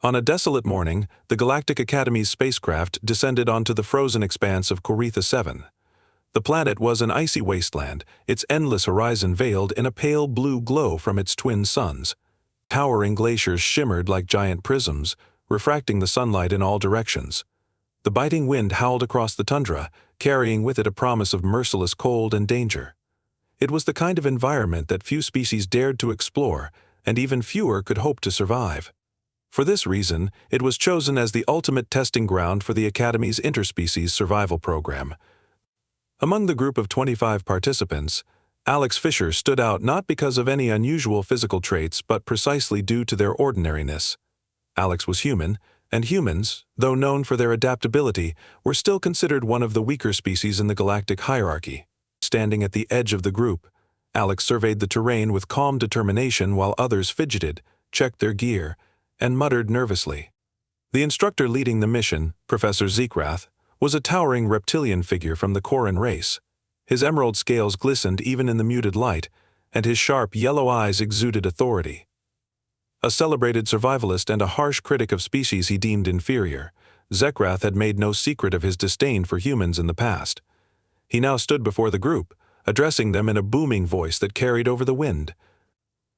On a desolate morning, the Galactic Academy's spacecraft descended onto the frozen expanse of Coretha 7. The planet was an icy wasteland, its endless horizon veiled in a pale blue glow from its twin suns. Towering glaciers shimmered like giant prisms, refracting the sunlight in all directions. The biting wind howled across the tundra, carrying with it a promise of merciless cold and danger. It was the kind of environment that few species dared to explore, and even fewer could hope to survive. For this reason, it was chosen as the ultimate testing ground for the Academy's interspecies survival program. Among the group of 25 participants, Alex Fisher stood out not because of any unusual physical traits but precisely due to their ordinariness. Alex was human, and humans, though known for their adaptability, were still considered one of the weaker species in the galactic hierarchy. Standing at the edge of the group, Alex surveyed the terrain with calm determination while others fidgeted, checked their gear, and muttered nervously. The instructor leading the mission, Professor Zikra, was a towering reptilian figure from the Coran race. His emerald scales glistened even in the muted light, and his sharp yellow eyes exuded authority. A celebrated survivalist and a harsh critic of species he deemed inferior, Zikra had made no secret of his disdain for humans in the past. He now stood before the group, addressing them in a booming voice that carried over the wind.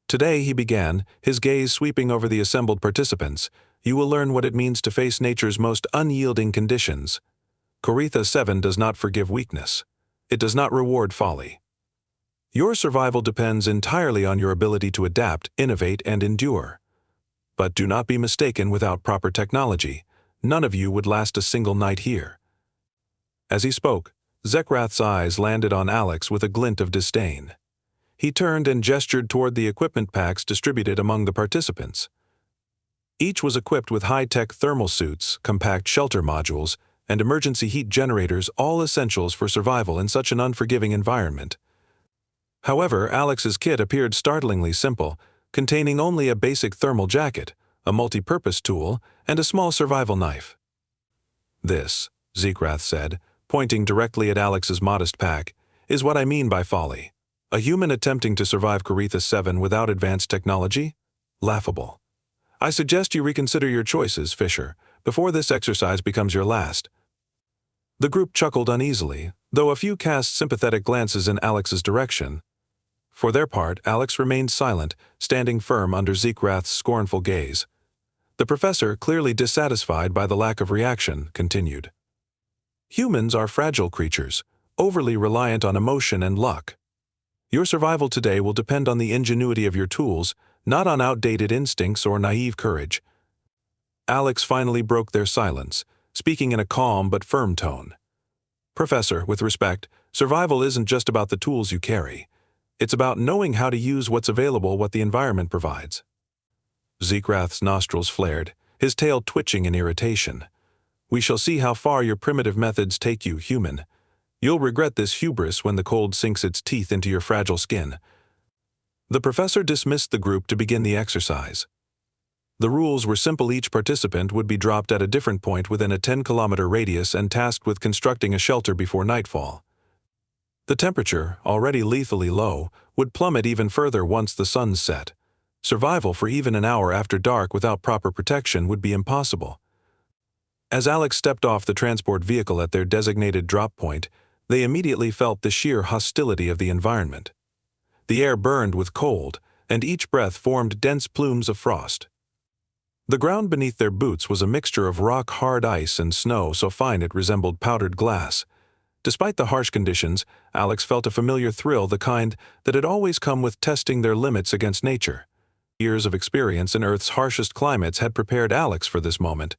Today, he began, his gaze sweeping over the assembled participants, you will learn what it means to face nature's most unyielding conditions. Coretha 7 does not forgive weakness. It does not reward folly. Your survival depends entirely on your ability to adapt, innovate, and endure. But do not be mistaken, without proper technology, none of you would last a single night here. As he spoke, Zekrath's eyes landed on Alex with a glint of disdain. He turned and gestured toward the equipment packs distributed among the participants. Each was equipped with high-tech thermal suits, compact shelter modules, and emergency heat generators, all essentials for survival in such an unforgiving environment. However, Alex's kit appeared startlingly simple, containing only a basic thermal jacket, a multi-purpose tool, and a small survival knife. This, Zikra said, pointing directly at Alex's modest pack, is what I mean by folly. A human attempting to survive Coretha 7 without advanced technology? Laughable. I suggest you reconsider your choices, Fisher, before this exercise becomes your last. The group chuckled uneasily, though a few cast sympathetic glances in Alex's direction. For their part, Alex remained silent, standing firm under Zikrath's scornful gaze. The professor, clearly dissatisfied by the lack of reaction, continued. Humans are fragile creatures, overly reliant on emotion and luck. Your survival today will depend on the ingenuity of your tools, not on outdated instincts or naive courage. Alex finally broke their silence, speaking in a calm but firm tone. Professor, with respect, survival isn't just about the tools you carry. It's about knowing how to use what's available, what the environment provides. Zikrath's nostrils flared, his tail twitching in irritation. We shall see how far your primitive methods take you, human. You'll regret this hubris when the cold sinks its teeth into your fragile skin. The professor dismissed the group to begin the exercise. The rules were simple. Each participant would be dropped at a different point within a 10-kilometer radius and tasked with constructing a shelter before nightfall. The temperature, already lethally low, would plummet even further once the sun set. Survival for even an hour after dark without proper protection would be impossible. As Alex stepped off the transport vehicle at their designated drop point, they immediately felt the sheer hostility of the environment. The air burned with cold, and each breath formed dense plumes of frost. The ground beneath their boots was a mixture of rock-hard ice and snow so fine it resembled powdered glass. Despite the harsh conditions, Alex felt a familiar thrill, the kind that had always come with testing their limits against nature. Years of experience in Earth's harshest climates had prepared Alex for this moment.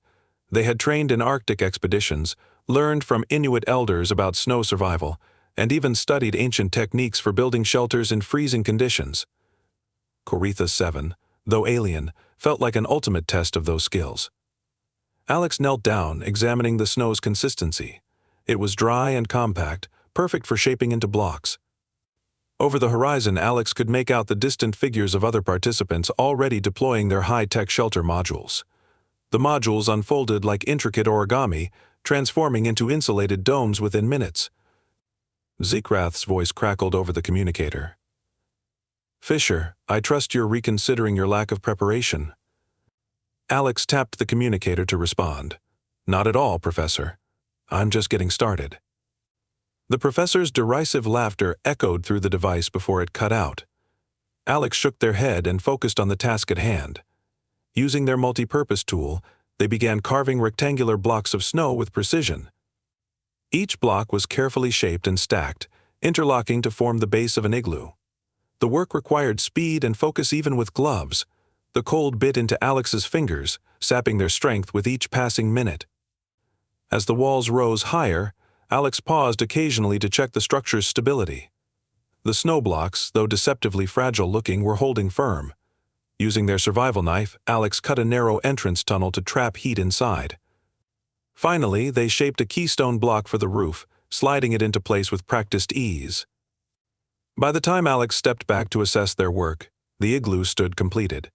They had trained in Arctic expeditions, learned from Inuit elders about snow survival, and even studied ancient techniques for building shelters in freezing conditions. Coretha 7, though alien, felt like an ultimate test of those skills. Alex knelt down, examining the snow's consistency. It was dry and compact, perfect for shaping into blocks. Over the horizon, Alex could make out the distant figures of other participants already deploying their high-tech shelter modules. The modules unfolded like intricate origami, transforming into insulated domes within minutes. Zikrath's voice crackled over the communicator. Fisher, I trust you're reconsidering your lack of preparation. Alex tapped the communicator to respond. "Not at all, Professor. I'm just getting started." The professor's derisive laughter echoed through the device before it cut out. Alex shook their head and focused on the task at hand. Using their multi-purpose tool, they began carving rectangular blocks of snow with precision. Each block was carefully shaped and stacked, interlocking to form the base of an igloo. The work required speed and focus even with gloves. The cold bit into Alex's fingers, sapping their strength with each passing minute. As the walls rose higher, Alex paused occasionally to check the structure's stability. The snow blocks, though deceptively fragile-looking, were holding firm. Using their survival knife, Alex cut a narrow entrance tunnel to trap heat inside. Finally, they shaped a keystone block for the roof, sliding it into place with practiced ease. By the time Alex stepped back to assess their work, the igloo stood completed.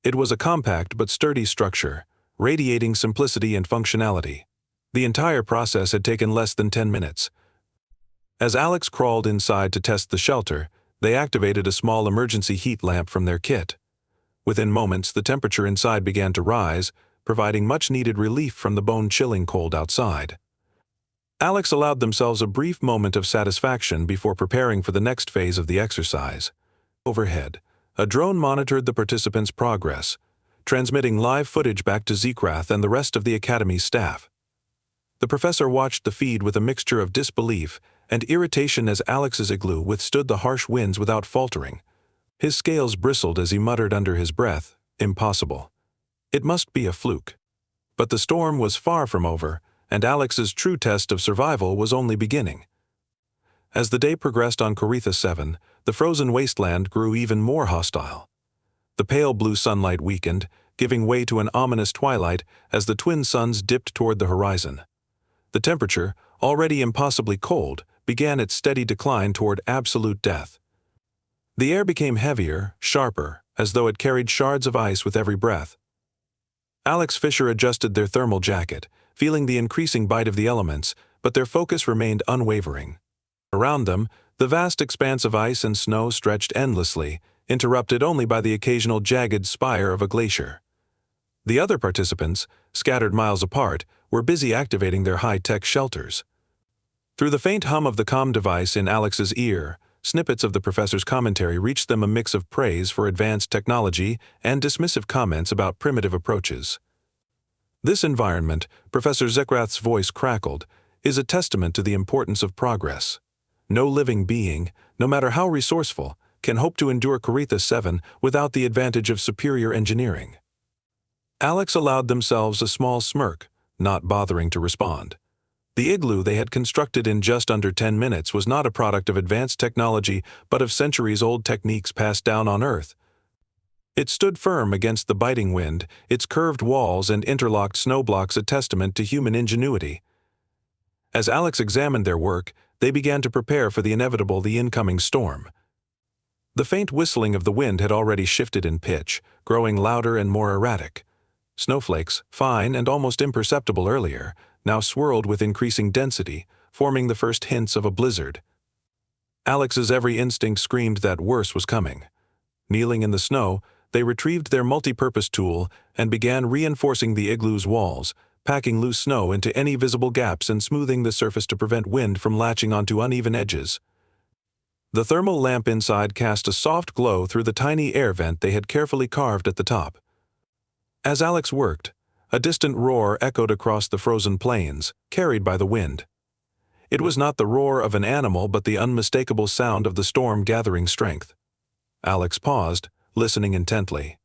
It was a compact but sturdy structure, radiating simplicity and functionality. The entire process had taken less than 10 minutes. As Alex crawled inside to test the shelter, they activated a small emergency heat lamp from their kit. Within moments, the temperature inside began to rise, providing much-needed relief from the bone-chilling cold outside. Alex allowed themselves a brief moment of satisfaction before preparing for the next phase of the exercise. Overhead, a drone monitored the participants' progress, transmitting live footage back to Zikra and the rest of the Academy's staff. The professor watched the feed with a mixture of disbelief and irritation as Alex's igloo withstood the harsh winds without faltering. His scales bristled as he muttered under his breath, "Impossible. It must be a fluke." But the storm was far from over, and Alex's true test of survival was only beginning. As the day progressed on Coritha 7, the frozen wasteland grew even more hostile. The pale blue sunlight weakened, giving way to an ominous twilight as the twin suns dipped toward the horizon. The temperature, already impossibly cold, began its steady decline toward absolute death. The air became heavier, sharper, as though it carried shards of ice with every breath. Alex Fisher adjusted their thermal jacket, feeling the increasing bite of the elements, but their focus remained unwavering. Around them, the vast expanse of ice and snow stretched endlessly, interrupted only by the occasional jagged spire of a glacier. The other participants, scattered miles apart, were busy activating their high-tech shelters. Through the faint hum of the comm device in Alex's ear, snippets of the professor's commentary reached them, a mix of praise for advanced technology and dismissive comments about primitive approaches. This environment, Professor Zikrath's voice crackled, is a testament to the importance of progress. No living being, no matter how resourceful, can hope to endure Coritha 7 without the advantage of superior engineering. Alex allowed themselves a small smirk, not bothering to respond. The igloo they had constructed in just under 10 minutes was not a product of advanced technology but of centuries-old techniques passed down on Earth. It stood firm against the biting wind, its curved walls and interlocked snow blocks a testament to human ingenuity. As Alex examined their work, they began to prepare for the inevitable, the incoming storm. The faint whistling of the wind had already shifted in pitch, growing louder and more erratic. Snowflakes, fine and almost imperceptible earlier, now swirled with increasing density, forming the first hints of a blizzard. Alex's every instinct screamed that worse was coming. Kneeling in the snow, they retrieved their multi-purpose tool and began reinforcing the igloo's walls, packing loose snow into any visible gaps and smoothing the surface to prevent wind from latching onto uneven edges. The thermal lamp inside cast a soft glow through the tiny air vent they had carefully carved at the top. As Alex worked, a distant roar echoed across the frozen plains, carried by the wind. It was not the roar of an animal but the unmistakable sound of the storm gathering strength. Alex paused, listening intently.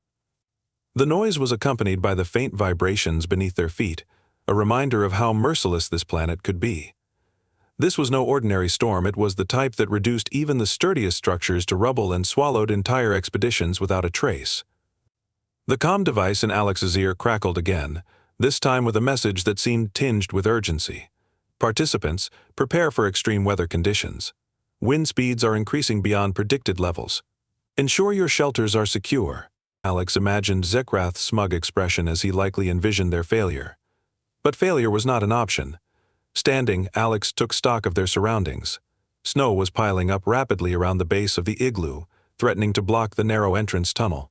The noise was accompanied by the faint vibrations beneath their feet, a reminder of how merciless this planet could be. This was no ordinary storm. It was the type that reduced even the sturdiest structures to rubble and swallowed entire expeditions without a trace. The comm device in Alex's ear crackled again, this time with a message that seemed tinged with urgency. Participants, prepare for extreme weather conditions. Wind speeds are increasing beyond predicted levels. Ensure your shelters are secure. Alex imagined Zikrath's smug expression as he likely envisioned their failure. But failure was not an option. Standing, Alex took stock of their surroundings. Snow was piling up rapidly around the base of the igloo, threatening to block the narrow entrance tunnel.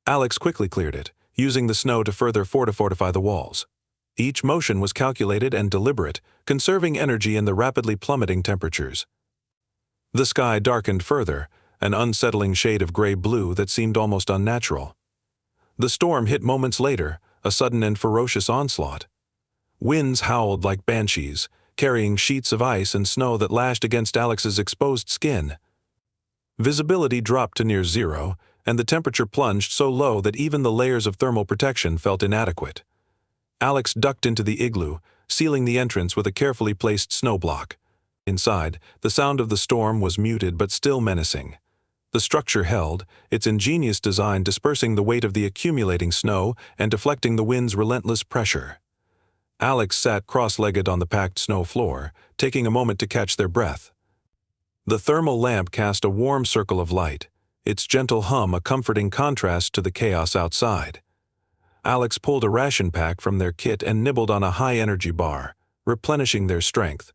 Alex quickly cleared it, using the snow to further fortify the walls. Each motion was calculated and deliberate, conserving energy in the rapidly plummeting temperatures. The sky darkened further, an unsettling shade of gray-blue that seemed almost unnatural. The storm hit moments later, a sudden and ferocious onslaught. Winds howled like banshees, carrying sheets of ice and snow that lashed against Alex's exposed skin. Visibility dropped to near zero, and the temperature plunged so low that even the layers of thermal protection felt inadequate. Alex ducked into the igloo, sealing the entrance with a carefully placed snow block. Inside, the sound of the storm was muted but still menacing. The structure held, its ingenious design dispersing the weight of the accumulating snow and deflecting the wind's relentless pressure. Alex sat cross-legged on the packed snow floor, taking a moment to catch their breath. The thermal lamp cast a warm circle of light, its gentle hum a comforting contrast to the chaos outside. Alex pulled a ration pack from their kit and nibbled on a high-energy bar, replenishing their strength.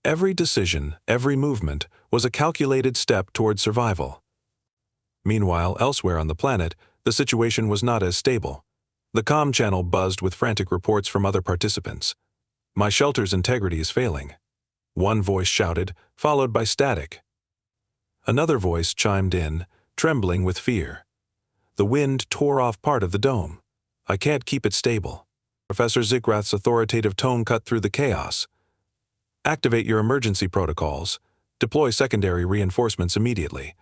Every decision, every movement, was a calculated step toward survival. Meanwhile, elsewhere on the planet, the situation was not as stable. The comm channel buzzed with frantic reports from other participants. "My shelter's integrity is failing," one voice shouted, followed by static. Another voice chimed in, trembling with fear. "The wind tore off part of the dome. I can't keep it stable." Professor Zikrath's authoritative tone cut through the chaos. "Activate your emergency protocols. Deploy secondary reinforcements immediately."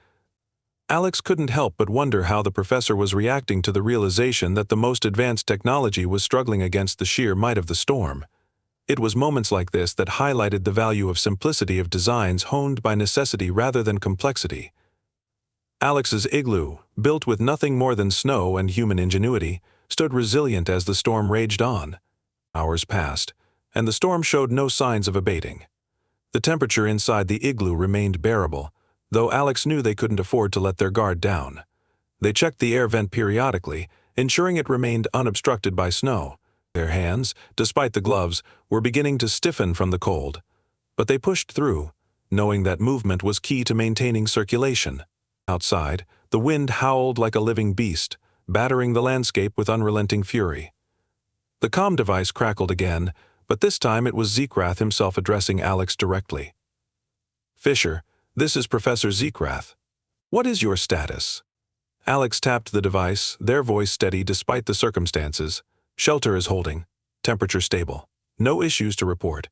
Alex couldn't help but wonder how the professor was reacting to the realization that the most advanced technology was struggling against the sheer might of the storm. It was moments like this that highlighted the value of simplicity of designs honed by necessity rather than complexity. Alex's igloo, built with nothing more than snow and human ingenuity, stood resilient as the storm raged on. Hours passed, and the storm showed no signs of abating. The temperature inside the igloo remained bearable, though Alex knew they couldn't afford to let their guard down. They checked the air vent periodically, ensuring it remained unobstructed by snow. Their hands, despite the gloves, were beginning to stiffen from the cold. But they pushed through, knowing that movement was key to maintaining circulation. Outside, the wind howled like a living beast, battering the landscape with unrelenting fury. The comm device crackled again, but this time it was Zikrath himself addressing Alex directly. "Fisher, this is Professor Zikrath. What is your status?" Alex tapped the device, their voice steady despite the circumstances. "Shelter is holding. Temperature stable. No issues to report."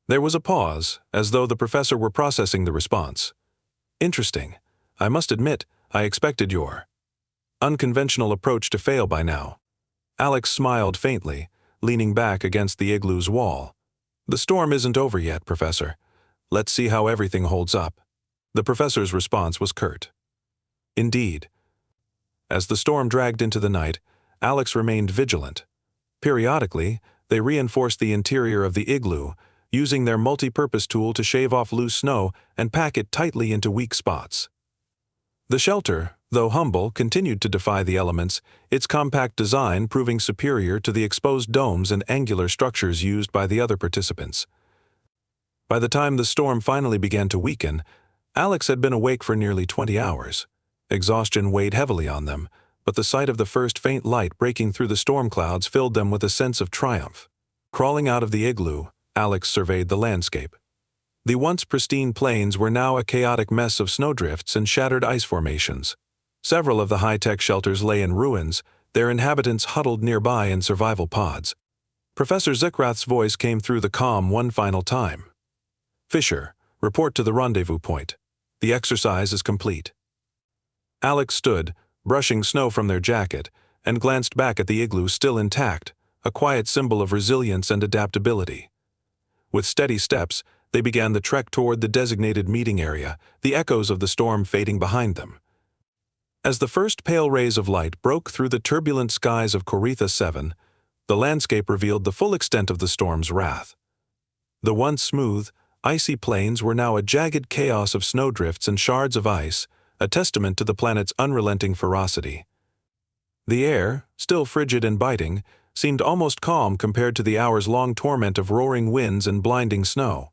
There was a pause, as though the professor were processing the response. "Interesting. I must admit, I expected your unconventional approach to fail by now." Alex smiled faintly, leaning back against the igloo's wall. "The storm isn't over yet, Professor. Let's see how everything holds up." The professor's response was curt. Indeed. As the storm dragged into the night, Alex remained vigilant. Periodically, they reinforced the interior of the igloo, using their multi-purpose tool to shave off loose snow and pack it tightly into weak spots. The shelter, though humble, continued to defy the elements, its compact design proving superior to the exposed domes and angular structures used by the other participants. By the time the storm finally began to weaken, Alex had been awake for nearly 20 hours. Exhaustion weighed heavily on them, but the sight of the first faint light breaking through the storm clouds filled them with a sense of triumph. Crawling out of the igloo, Alex surveyed the landscape. The once pristine plains were now a chaotic mess of snowdrifts and shattered ice formations. Several of the high-tech shelters lay in ruins, their inhabitants huddled nearby in survival pods. Professor Zikrath's voice came through the comm one final time. "Fisher, report to the rendezvous point. The exercise is complete." Alex stood, brushing snow from their jacket, and glanced back at the igloo still intact, a quiet symbol of resilience and adaptability. With steady steps, they began the trek toward the designated meeting area, the echoes of the storm fading behind them. As the first pale rays of light broke through the turbulent skies of Coritha 7, the landscape revealed the full extent of the storm's wrath. The once smooth, icy plains were now a jagged chaos of snowdrifts and shards of ice, a testament to the planet's unrelenting ferocity. The air, still frigid and biting, seemed almost calm compared to the hours-long torment of roaring winds and blinding snow.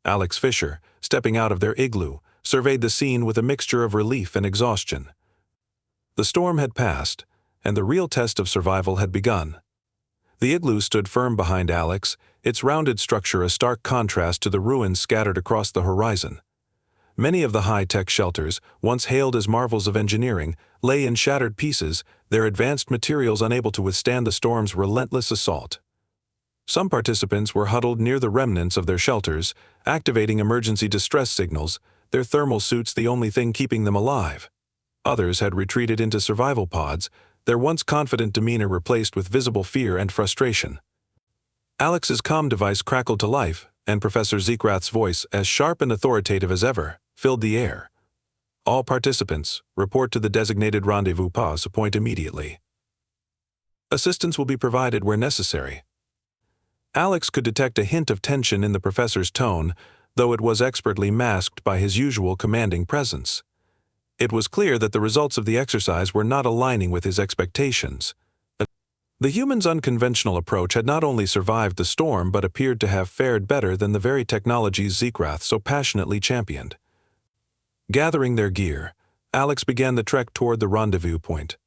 Alex Fisher, stepping out of their igloo, surveyed the scene with a mixture of relief and exhaustion. The storm had passed, and the real test of survival had begun. The igloo stood firm behind Alex, its rounded structure a stark contrast to the ruins scattered across the horizon. Many of the high-tech shelters, once hailed as marvels of engineering, lay in shattered pieces, their advanced materials unable to withstand the storm's relentless assault. Some participants were huddled near the remnants of their shelters, activating emergency distress signals, their thermal suits the only thing keeping them alive. Others had retreated into survival pods, their once confident demeanor replaced with visible fear and frustration. Alex's comm device crackled to life, and Professor Zikrath's voice, as sharp and authoritative as ever, filled the air. All participants, report to the designated rendezvous point immediately. Assistance will be provided where necessary. Alex could detect a hint of tension in the professor's tone, though it was expertly masked by his usual commanding presence. It was clear that the results of the exercise were not aligning with his expectations. The humans' unconventional approach had not only survived the storm but appeared to have fared better than the very technologies Zikrath so passionately championed. Gathering their gear, Alex began the trek toward the rendezvous point.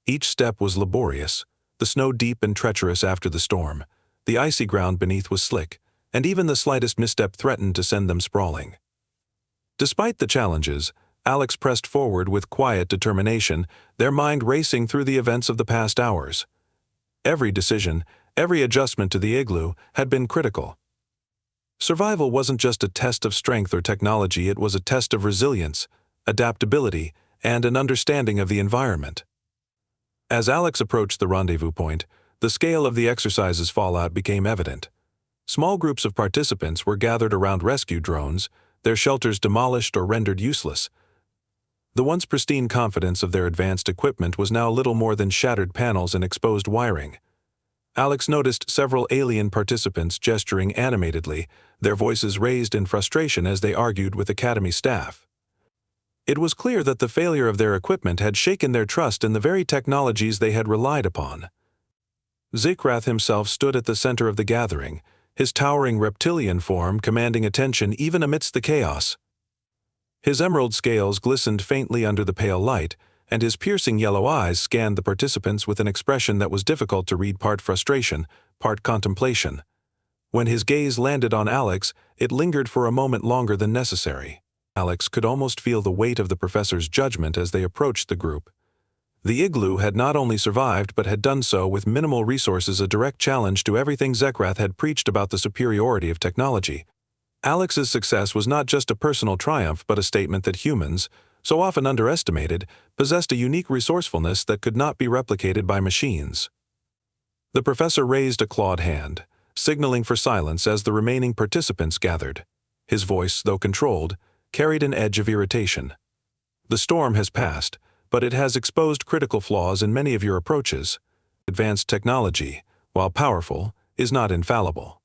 Each step was laborious, the snow deep and treacherous after the storm. The icy ground beneath was slick, and even the slightest misstep threatened to send them sprawling. Despite the challenges, Alex pressed forward with quiet determination, their mind racing through the events of the past hours. Every decision, every adjustment to the igloo had been critical. Survival wasn't just a test of strength or technology, it was a test of resilience, adaptability, and an understanding of the environment. As Alex approached the rendezvous point, the scale of the exercise's fallout became evident. Small groups of participants were gathered around rescue drones, their shelters demolished or rendered useless. The once pristine confidence of their advanced equipment was now little more than shattered panels and exposed wiring. Alex noticed several alien participants gesturing animatedly, their voices raised in frustration as they argued with Academy staff. It was clear that the failure of their equipment had shaken their trust in the very technologies they had relied upon. Zikrath himself stood at the center of the gathering, his towering reptilian form commanding attention even amidst the chaos. His emerald scales glistened faintly under the pale light, and his piercing yellow eyes scanned the participants with an expression that was difficult to read, part frustration, part contemplation. When his gaze landed on Alex, it lingered for a moment longer than necessary. Alex could almost feel the weight of the professor's judgment as they approached the group. The igloo had not only survived but had done so with minimal resources, a direct challenge to everything Zikrath had preached about the superiority of technology. Alex's success was not just a personal triumph but a statement that humans, so often underestimated, possessed a unique resourcefulness that could not be replicated by machines. The professor raised a clawed hand, signaling for silence as the remaining participants gathered. His voice, though controlled, carried an edge of irritation. The storm has passed, but it has exposed critical flaws in many of your approaches. Advanced technology, while powerful, is not infallible.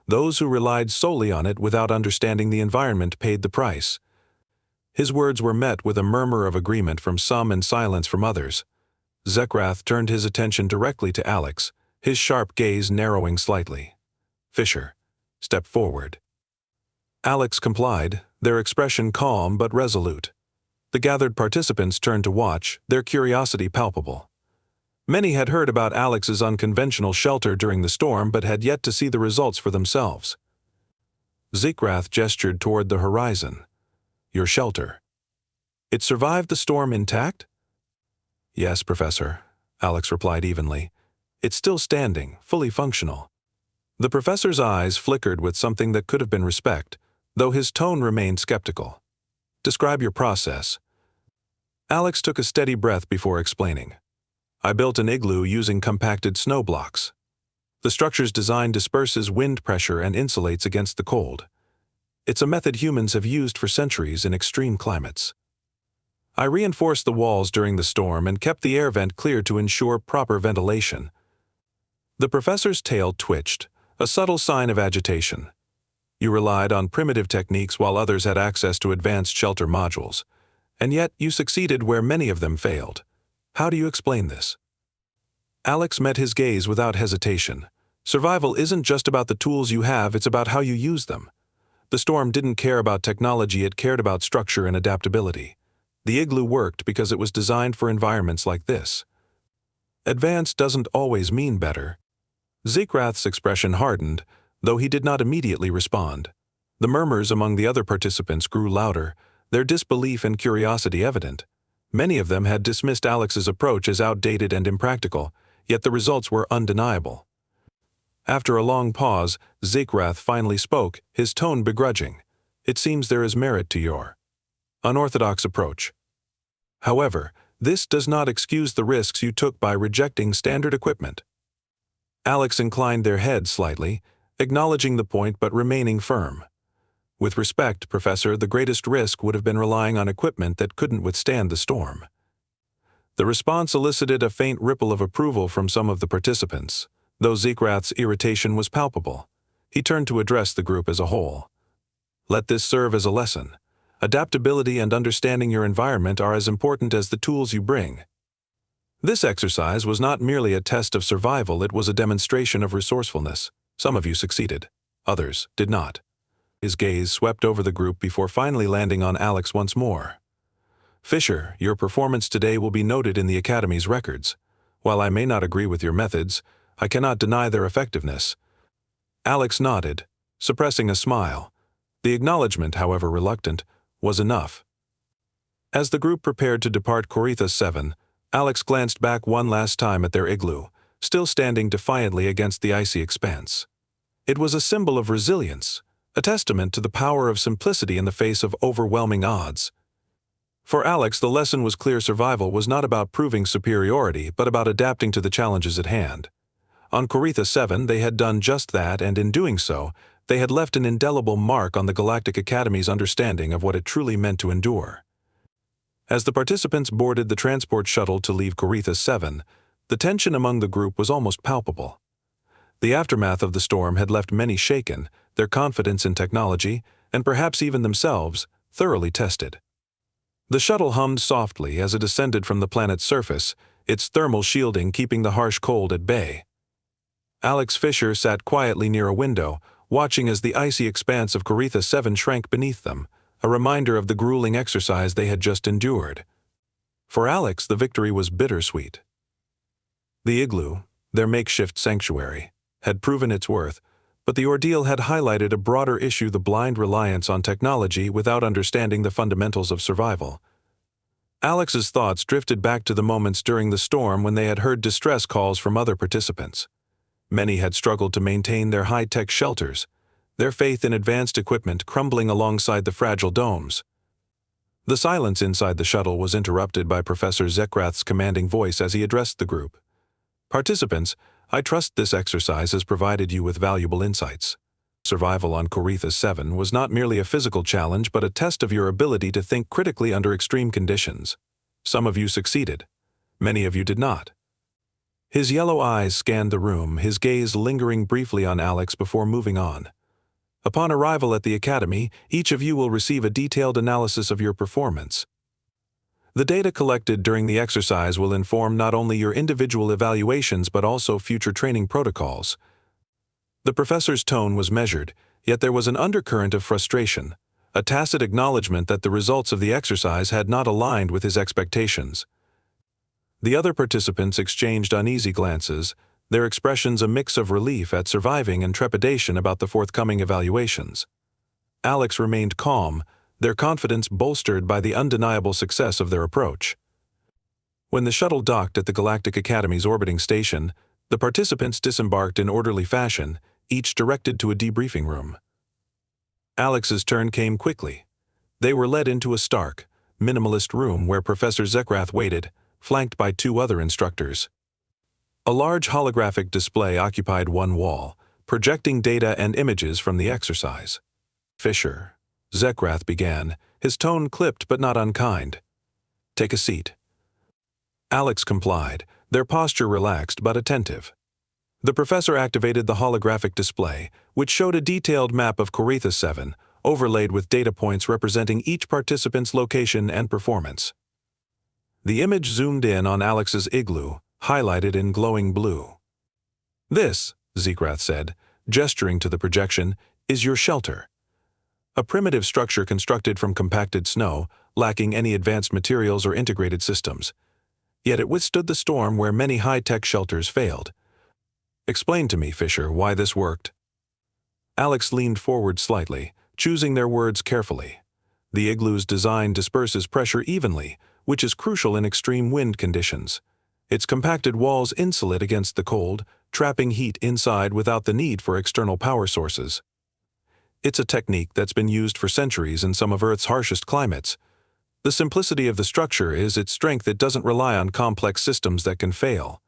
Those who relied solely on it without understanding the environment paid the price. His words were met with a murmur of agreement from some and silence from others. Zikrath turned his attention directly to Alex, his sharp gaze narrowing slightly. "Fisher, step forward." Alex complied, their expression calm but resolute. The gathered participants turned to watch, their curiosity palpable. Many had heard about Alex's unconventional shelter during the storm but had yet to see the results for themselves. Zikrath gestured toward the horizon. "Your shelter. It survived the storm intact?" "Yes, Professor," Alex replied evenly. "It's still standing, fully functional." The professor's eyes flickered with something that could have been respect, though his tone remained skeptical. "Describe your process." Alex took a steady breath before explaining. "I built an igloo using compacted snow blocks. The structure's design disperses wind pressure and insulates against the cold. It's a method humans have used for centuries in extreme climates. I reinforced the walls during the storm and kept the air vent clear to ensure proper ventilation." The professor's tail twitched, a subtle sign of agitation. "You relied on primitive techniques while others had access to advanced shelter modules. And yet you succeeded where many of them failed. How do you explain this?" Alex met his gaze without hesitation. Survival isn't just about the tools you have, it's about how you use them. The storm didn't care about technology, it cared about structure and adaptability. The igloo worked because it was designed for environments like this. Advanced doesn't always mean better. Zikrath's expression hardened, though he did not immediately respond. The murmurs among the other participants grew louder, their disbelief and curiosity evident. Many of them had dismissed Alex's approach as outdated and impractical, yet the results were undeniable. After a long pause, Zikrath finally spoke, his tone begrudging. "It seems there is merit to your unorthodox approach. However, this does not excuse the risks you took by rejecting standard equipment." Alex inclined their head slightly, acknowledging the point but remaining firm. "With respect, Professor, the greatest risk would have been relying on equipment that couldn't withstand the storm." The response elicited a faint ripple of approval from some of the participants, though Zikrath's irritation was palpable. He turned to address the group as a whole. "Let this serve as a lesson. Adaptability and understanding your environment are as important as the tools you bring." This exercise was not merely a test of survival, it was a demonstration of resourcefulness. Some of you succeeded, others did not. His gaze swept over the group before finally landing on Alex once more. "Fisher, your performance today will be noted in the Academy's records. While I may not agree with your methods, I cannot deny their effectiveness." Alex nodded, suppressing a smile. The acknowledgement, however reluctant, was enough. As the group prepared to depart Corythus 7, Alex glanced back one last time at their igloo, still standing defiantly against the icy expanse. It was a symbol of resilience, a testament to the power of simplicity in the face of overwhelming odds. For Alex, the lesson was clear: survival was not about proving superiority, but about adapting to the challenges at hand. On Corythus 7, they had done just that, and in doing so, they had left an indelible mark on the Galactic Academy's understanding of what it truly meant to endure. As the participants boarded the transport shuttle to leave Corythus 7, the tension among the group was almost palpable. The aftermath of the storm had left many shaken, their confidence in technology, and perhaps even themselves, thoroughly tested. The shuttle hummed softly as it ascended from the planet's surface, its thermal shielding keeping the harsh cold at bay. Alex Fisher sat quietly near a window, watching as the icy expanse of Corythus 7 shrank beneath them, a reminder of the grueling exercise they had just endured. For Alex, the victory was bittersweet. The igloo, their makeshift sanctuary, had proven its worth, but the ordeal had highlighted a broader issue: the blind reliance on technology without understanding the fundamentals of survival. Alex's thoughts drifted back to the moments during the storm when they had heard distress calls from other participants. Many had struggled to maintain their high-tech shelters, their faith in advanced equipment crumbling alongside the fragile domes. The silence inside the shuttle was interrupted by Professor Zikrath's commanding voice as he addressed the group. "Participants, I trust this exercise has provided you with valuable insights. Survival on Corythus 7 was not merely a physical challenge, but a test of your ability to think critically under extreme conditions. Some of you succeeded. Many of you did not." His yellow eyes scanned the room, his gaze lingering briefly on Alex before moving on. "Upon arrival at the Academy, each of you will receive a detailed analysis of your performance. The data collected during the exercise will inform not only your individual evaluations but also future training protocols." The professor's tone was measured, yet there was an undercurrent of frustration, a tacit acknowledgement that the results of the exercise had not aligned with his expectations. The other participants exchanged uneasy glances, their expressions a mix of relief at surviving and trepidation about the forthcoming evaluations. Alex remained calm, their confidence bolstered by the undeniable success of their approach. When the shuttle docked at the Galactic Academy's orbiting station, the participants disembarked in orderly fashion, each directed to a debriefing room. Alex's turn came quickly. They were led into a stark, minimalist room where Professor Zikrath waited, flanked by two other instructors. A large holographic display occupied one wall, projecting data and images from the exercise. "Fisher," Zikrath began, his tone clipped but not unkind. "Take a seat." Alex complied, their posture relaxed but attentive. The professor activated the holographic display, which showed a detailed map of Corythus 7, overlaid with data points representing each participant's location and performance. The image zoomed in on Alex's igloo, highlighted in glowing blue. "This," Zikrath said, gesturing to the projection, "is your shelter. A primitive structure constructed from compacted snow, lacking any advanced materials or integrated systems. Yet it withstood the storm where many high-tech shelters failed. Explain to me, Fisher, why this worked. Alex leaned forward slightly, choosing their words carefully. The Igloo's design disperses pressure evenly, which is crucial in extreme wind conditions. Its compacted walls insulate against the cold, trapping heat inside without the need for external power sources. It's a technique that's been used for centuries in some of Earth's harshest climates. The simplicity of the structure is its strength. It doesn't rely on complex systems that can fail.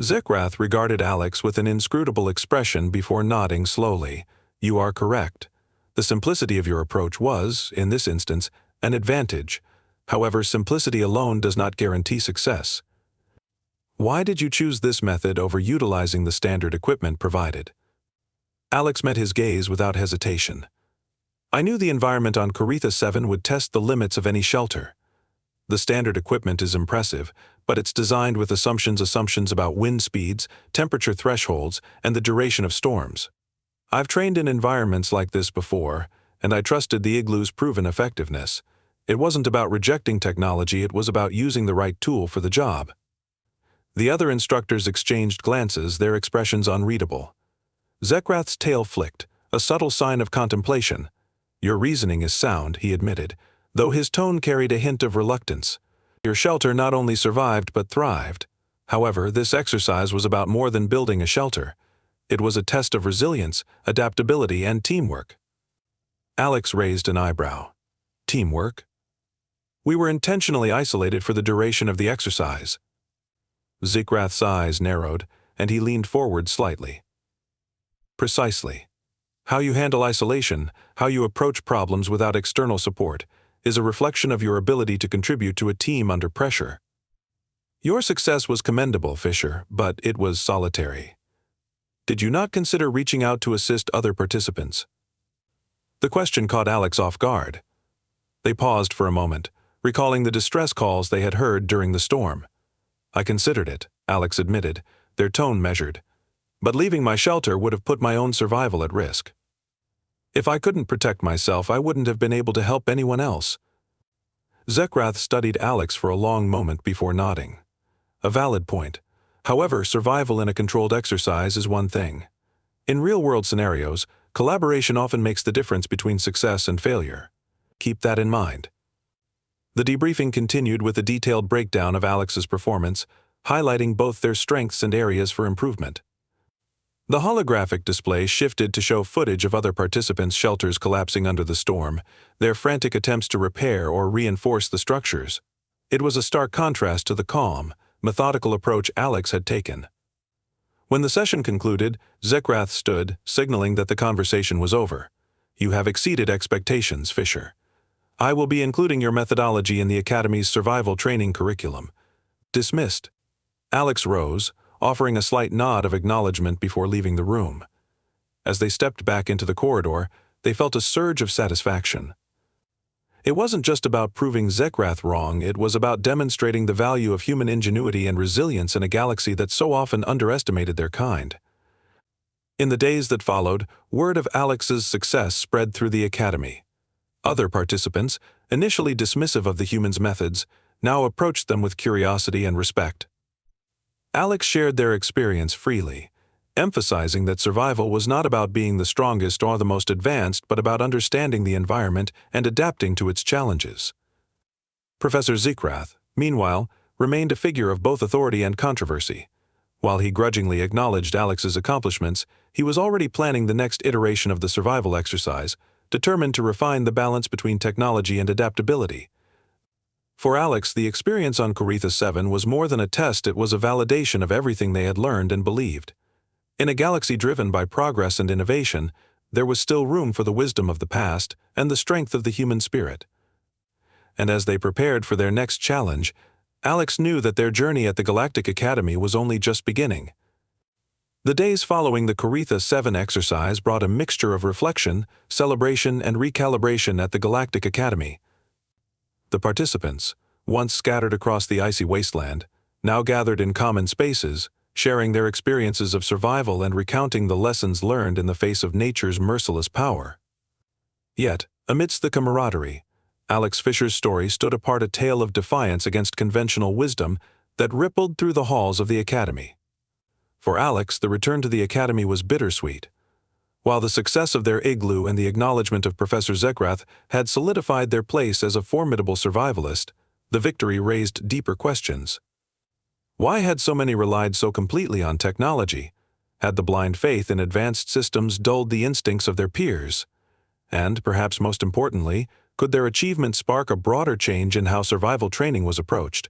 Zikra regarded Alex with an inscrutable expression before nodding slowly. You are correct. The simplicity of your approach was, in this instance, an advantage. However, simplicity alone does not guarantee success. Why did you choose this method over utilizing the standard equipment provided? Alex met his gaze without hesitation. I knew the environment on Coretha 7 would test the limits of any shelter. The standard equipment is impressive, but it's designed with assumptions about wind speeds, temperature thresholds, and the duration of storms. I've trained in environments like this before, and I trusted the Igloo's proven effectiveness. It wasn't about rejecting technology, it was about using the right tool for the job. The other instructors exchanged glances, their expressions unreadable. Zekrath's tail flicked, a subtle sign of contemplation. Your reasoning is sound, he admitted, though his tone carried a hint of reluctance. Your shelter not only survived but thrived. However, this exercise was about more than building a shelter. It was a test of resilience, adaptability, and teamwork. Alex raised an eyebrow. Teamwork? We were intentionally isolated for the duration of the exercise. Zikrath's eyes narrowed, and he leaned forward slightly. Precisely. How you handle isolation, how you approach problems without external support, is a reflection of your ability to contribute to a team under pressure. Your success was commendable, Fisher, but it was solitary. Did you not consider reaching out to assist other participants? The question caught Alex off guard. They paused for a moment, recalling the distress calls they had heard during the storm. I considered it, Alex admitted, their tone measured. But leaving my shelter would have put my own survival at risk. If I couldn't protect myself, I wouldn't have been able to help anyone else. Zekrath studied Alex for a long moment before nodding. A valid point. However, survival in a controlled exercise is one thing. In real-world scenarios, collaboration often makes the difference between success and failure. Keep that in mind. The debriefing continued with a detailed breakdown of Alex's performance, highlighting both their strengths and areas for improvement. The holographic display shifted to show footage of other participants' shelters collapsing under the storm, their frantic attempts to repair or reinforce the structures. It was a stark contrast to the calm, methodical approach Alex had taken. When the session concluded, Zekrath stood, signaling that the conversation was over. You have exceeded expectations, Fisher. I will be including your methodology in the Academy's survival training curriculum. Dismissed. Alex rose, offering a slight nod of acknowledgement before leaving the room. As they stepped back into the corridor, they felt a surge of satisfaction. It wasn't just about proving Zekrath wrong, it was about demonstrating the value of human ingenuity and resilience in a galaxy that so often underestimated their kind. In the days that followed, word of Alex's success spread through the Academy. Other participants, initially dismissive of the humans' methods, now approached them with curiosity and respect. Alex shared their experience freely, emphasizing that survival was not about being the strongest or the most advanced, but about understanding the environment and adapting to its challenges. Professor Zikra, meanwhile, remained a figure of both authority and controversy. While he grudgingly acknowledged Alex's accomplishments, he was already planning the next iteration of the survival exercise, determined to refine the balance between technology and adaptability. For Alex, the experience on Coretha 7 was more than a test, it was a validation of everything they had learned and believed. In a galaxy driven by progress and innovation, there was still room for the wisdom of the past and the strength of the human spirit. And as they prepared for their next challenge, Alex knew that their journey at the Galactic Academy was only just beginning. The days following the Coretha 7 exercise brought a mixture of reflection, celebration, and recalibration at the Galactic Academy. The participants, once scattered across the icy wasteland, now gathered in common spaces, sharing their experiences of survival and recounting the lessons learned in the face of nature's merciless power. Yet, amidst the camaraderie, Alex Fisher's story stood apart, a tale of defiance against conventional wisdom that rippled through the halls of the academy. For Alex, the return to the academy was bittersweet. While the success of their Igloo and the acknowledgement of Professor Zikra had solidified their place as a formidable survivalist, the victory raised deeper questions. Why had so many relied so completely on technology? Had the blind faith in advanced systems dulled the instincts of their peers? And, perhaps most importantly, could their achievement spark a broader change in how survival training was approached?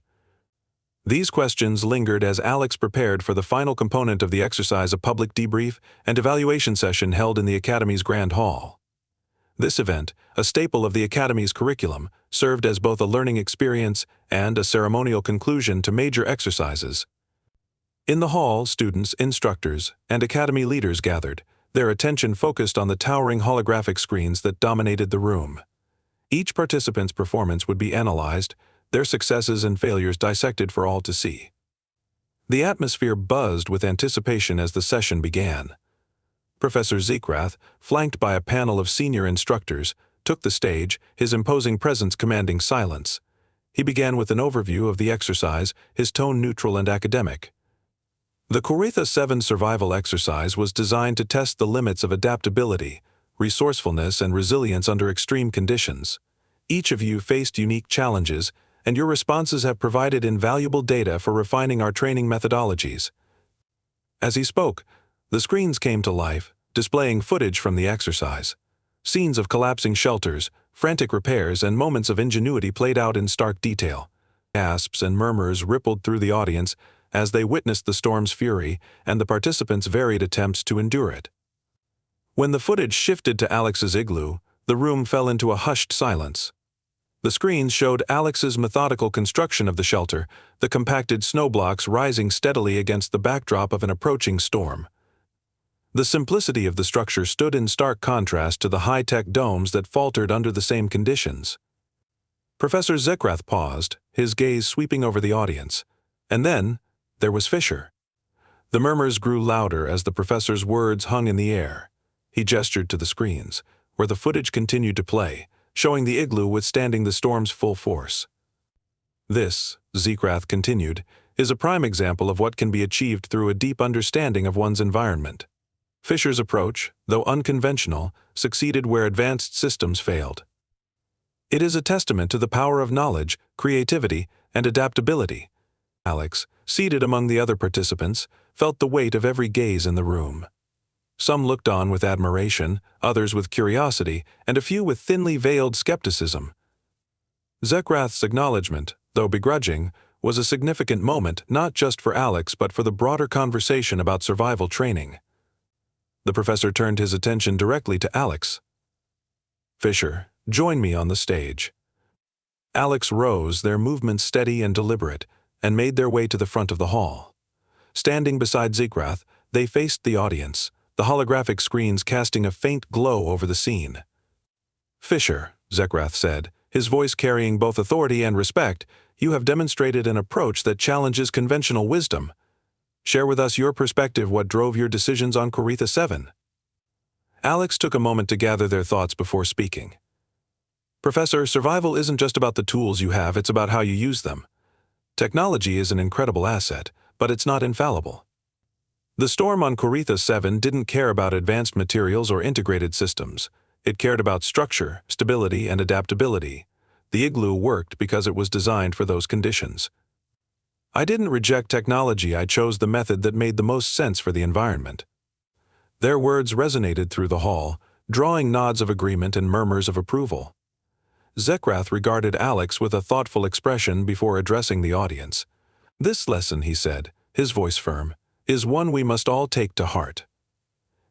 These questions lingered as Alex prepared for the final component of the exercise, a public debrief and evaluation session held in the Academy's Grand Hall. This event, a staple of the Academy's curriculum, served as both a learning experience and a ceremonial conclusion to major exercises. In the hall, students, instructors, and Academy leaders gathered, their attention focused on the towering holographic screens that dominated the room. Each participant's performance would be analyzed, their successes and failures dissected for all to see. The atmosphere buzzed with anticipation as the session began. Professor Zikra, flanked by a panel of senior instructors, took the stage, his imposing presence commanding silence. He began with an overview of the exercise, his tone neutral and academic. The Coritha 7 survival exercise was designed to test the limits of adaptability, resourcefulness, and resilience under extreme conditions. Each of you faced unique challenges, and your responses have provided invaluable data for refining our training methodologies. As he spoke, the screens came to life, displaying footage from the exercise. Scenes of collapsing shelters, frantic repairs, and moments of ingenuity played out in stark detail. Gasps and murmurs rippled through the audience as they witnessed the storm's fury and the participants' varied attempts to endure it. When the footage shifted to Alex's igloo, the room fell into a hushed silence. The screens showed Alex's methodical construction of the shelter, the compacted snow blocks rising steadily against the backdrop of an approaching storm. The simplicity of the structure stood in stark contrast to the high-tech domes that faltered under the same conditions. Professor Zikra paused, his gaze sweeping over the audience. And then, there was Fisher. The murmurs grew louder as the professor's words hung in the air. He gestured to the screens, where the footage continued to play, showing the igloo withstanding the storm's full force. This, Zikra continued, is a prime example of what can be achieved through a deep understanding of one's environment. Fisher's approach, though unconventional, succeeded where advanced systems failed. It is a testament to the power of knowledge, creativity, and adaptability. Alex, seated among the other participants, felt the weight of every gaze in the room. Some looked on with admiration, others with curiosity, and a few with thinly veiled skepticism. Zikra's acknowledgement, though begrudging, was a significant moment not just for Alex but for the broader conversation about survival training. The professor turned his attention directly to Alex. "Fisher, join me on the stage." Alex rose, their movements steady and deliberate, and made their way to the front of the hall. Standing beside Zikra, they faced the audience, the holographic screens casting a faint glow over the scene. "Fisher," Zikra said, his voice carrying both authority and respect, "you have demonstrated an approach that challenges conventional wisdom. Share with us your perspective. What drove your decisions on Coritha 7? Alex took a moment to gather their thoughts before speaking. "Professor, survival isn't just about the tools you have, it's about how you use them. Technology is an incredible asset, but it's not infallible. The storm on Coritha 7 didn't care about advanced materials or integrated systems. It cared about structure, stability, and adaptability. The igloo worked because it was designed for those conditions. I didn't reject technology, I chose the method that made the most sense for the environment." Their words resonated through the hall, drawing nods of agreement and murmurs of approval. Zikra regarded Alex with a thoughtful expression before addressing the audience. "This lesson," he said, his voice firm, "is one we must all take to heart.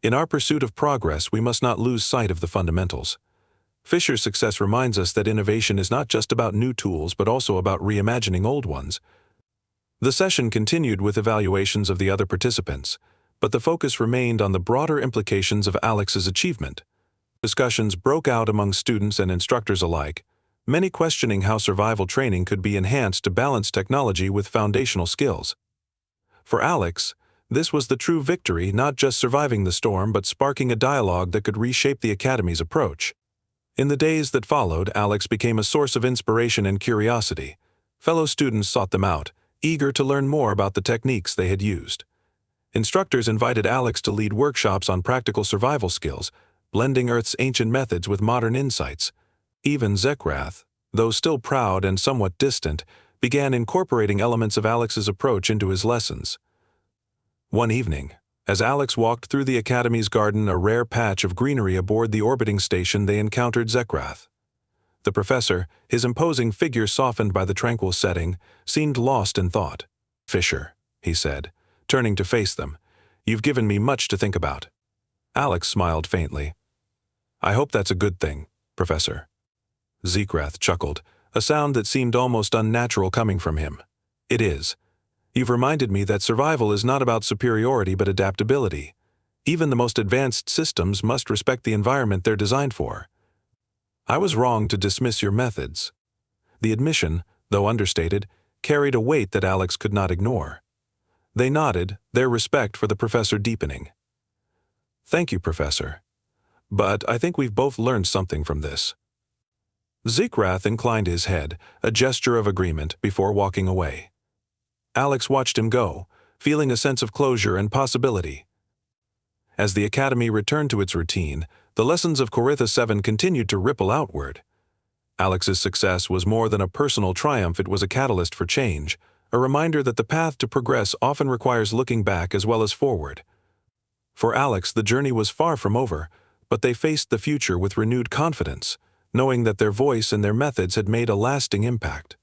In our pursuit of progress, we must not lose sight of the fundamentals. Fisher's success reminds us that innovation is not just about new tools but also about reimagining old ones." The session continued with evaluations of the other participants, but the focus remained on the broader implications of Alex's achievement. Discussions broke out among students and instructors alike, many questioning how survival training could be enhanced to balance technology with foundational skills. For Alex, this was the true victory, not just surviving the storm but sparking a dialogue that could reshape the Academy's approach. In the days that followed, Alex became a source of inspiration and curiosity. Fellow students sought them out, eager to learn more about the techniques they had used. Instructors invited Alex to lead workshops on practical survival skills, blending Earth's ancient methods with modern insights. Even Zikra, though still proud and somewhat distant, began incorporating elements of Alex's approach into his lessons. One evening, as Alex walked through the Academy's garden, a rare patch of greenery aboard the orbiting station, they encountered Zikra. The professor, his imposing figure softened by the tranquil setting, seemed lost in thought. "Fisher," he said, turning to face them, "you've given me much to think about." Alex smiled faintly. "I hope that's a good thing, Professor." Zikra chuckled, a sound that seemed almost unnatural coming from him. "It is. You've reminded me that survival is not about superiority but adaptability. Even the most advanced systems must respect the environment they're designed for. I was wrong to dismiss your methods." The admission, though understated, carried a weight that Alex could not ignore. They nodded, their respect for the professor deepening. "Thank you, Professor. But I think we've both learned something from this." Zikra inclined his head, a gesture of agreement, before walking away. Alex watched him go, feeling a sense of closure and possibility. As the Academy returned to its routine, the lessons of Coritha 7 continued to ripple outward. Alex's success was more than a personal triumph, it was a catalyst for change, a reminder that the path to progress often requires looking back as well as forward. For Alex, the journey was far from over, but they faced the future with renewed confidence, knowing that their voice and their methods had made a lasting impact.